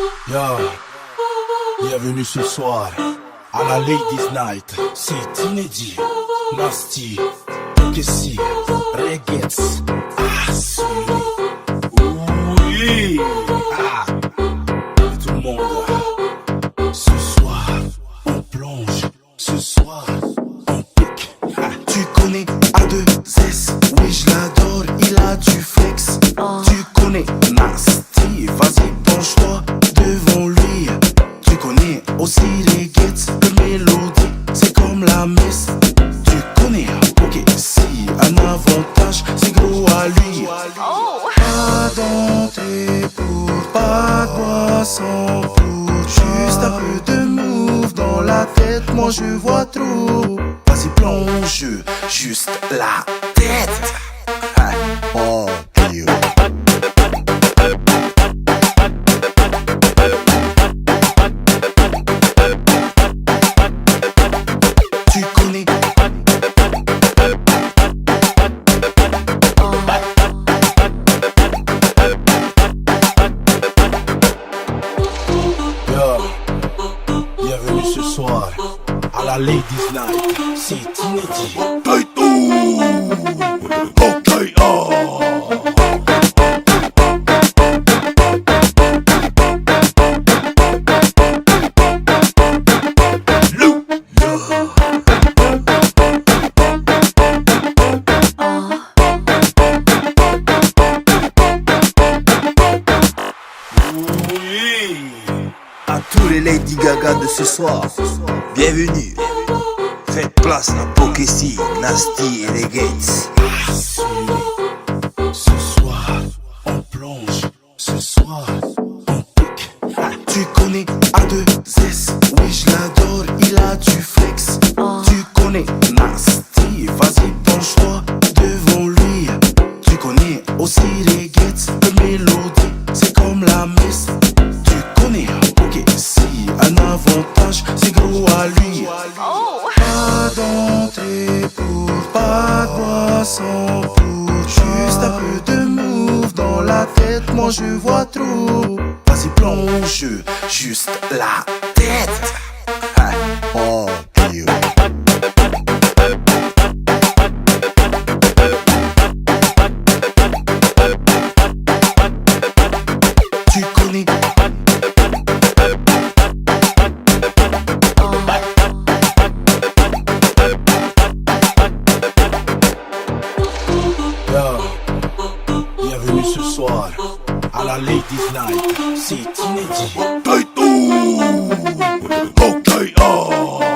Yo, bienvenue ce soir à la Ladies Night. C'est inédit. Nasty, Kessie, Regex. Ah, oui. Ah, et tout le monde. Ce soir, on plonge. Ce soir, on pique. Ah, tu connais A2S. Oui, je l'adore. Il a du flex. Tu connais Nasty. Vas-y, penche-toi devant lui. Tu connais aussi les gets de mélodie. C'est comme la messe. Tu connais, ok, si un avantage, c'est gros à lui. Pas denté pour, pas de boisson pour. Juste un peu de move dans la tête, moi je vois trop. Vas-y plonge, juste la tête. Oh, you. Tu connais. Bienvenue ce soir à la Ladies Night. C'est inédit. Ok, oh. À tous les Lady Gaga de ce soir, bienvenue. Faites place à Pokessi, Nasty et les Gates. Ce soir, on plonge. Ce soir, on pique. Tu connais A2S. Oui, je l'adore. Il a du flex. Tu connais Nasty. Vas-y, penche-toi devant lui. Tu connais aussi les gets de mélodie. C'est comme la messe. Tu connais, ok, si un avantage, c'est gros à lui. Pas denté pour, pas de boisson pour. Juste un peu de move dans la tête, moi je vois trop. Vas-y plonge, juste la tête. Oh, you. Tu connais. Bienvenue ce soir à la Ladies Night. C'est inédit. Ok, oh.